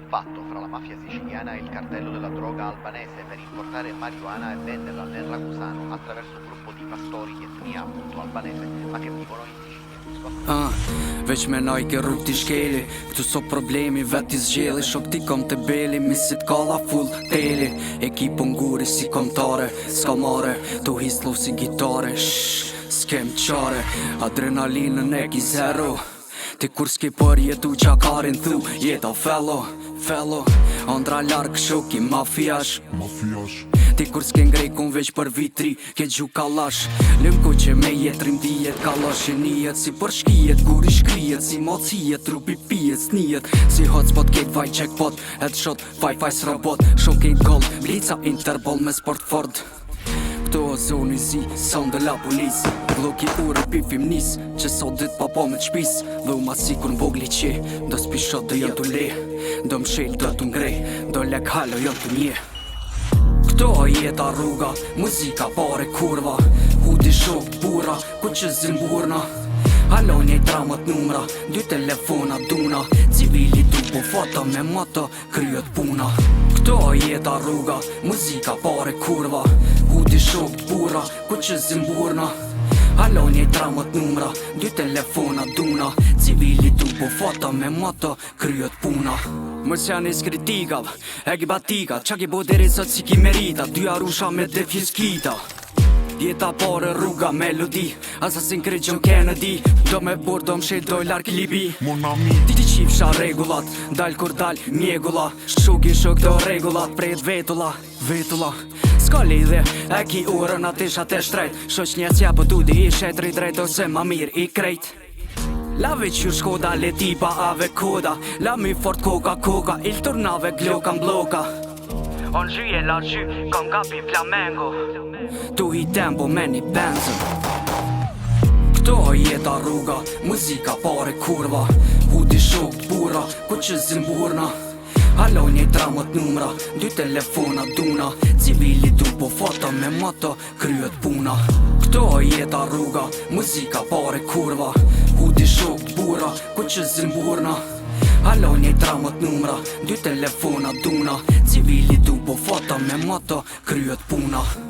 fatto fra la mafia siciliana e il cartello della droga albanese per importare marijuana e venderla nel Ragusano attraverso un gruppo di pastori di etnia appunto albanese, ma che vivono in Sicilia. Veç me naj ke rrug t'i shkeli, këtu so problemi vet t'i zgjeli. Shok ti kom të beli, misit kalla full teli. Ekipon guri si komtare, s'ka mare, tu hislu si gitare. S'kem qare, adrenalinën e ki zero. Ti kur s'ki për jetu qakarin thu, jeta fello Andra larg shoki mafiash Ti kur s'ke ngrej kun veç për vitri, ke gju kalash. Lëm ku që me jetrim dijet, kalash e nijet. Si për shkijet, kur i shkrijet, si mocijet, trupi pijet, snijet. Si hotspot, kejt vaj jackpot, headshot, faj s'robot. Shokejt gol, blica, interbol me sport ford. Këto o zoni zi, son de la polis. Vloki ure pifim nis, që sot dit pa po me t'shpis. Dhe u ma si kur m'vogli qe, do s'pishot dhe jën t'u le. Do m'shel do t'u ngrej, do lek halo jën t'u nje. Këto jeta rruga, muzika pare kurva. Hudi shok bura, ku që zimburna. Halo një dramat numra, dy telefona duna. Civili tu po foto me moto, kryot puna. Këto jeta rruga, muzika pare kurva. Hudi shok bura, ku që zimburna. Halo një dramat numra, dy telefona duna. Civili tu po foto me moto, kryot puna. Mos janë is kritikav, e ki batika. Qa ki bo deri sot si ki merita. Dy arusha me defjus kita. Jeta pare rruga melodi, Assassin Creed John Kennedy. Do me bur, do m'shel, doj lark libi. Ti ti qifsha regullat, dal kur dal mjegulla. Shuki shok do regullat, prejt vetula. S'ka lidhje, e ki urën atisha te shtrejt. Shoq një cja po tu di ishe drejt ose ma mir i krejt. La veqyr Shkoda, le tipa ave koda. La mi fort koka, il turnave gloka mbloka. On zhyje la zhy, kom gapi flamengo. Tu i tempo me një benzën. Këto jeta rruga, muzika pare kurva. Hudi shok t'bura, ku që zimburna. Halo një dramat numra, dy telefona duna. Civili tu po foto me moto, kryet puna. Këto jeta rruga, muzika pare kurva. Hudi shok t'bura, ku që zimburna. Halo një dramat numra, dy telefona duna. Civili tu po foto me moto, kryet puna.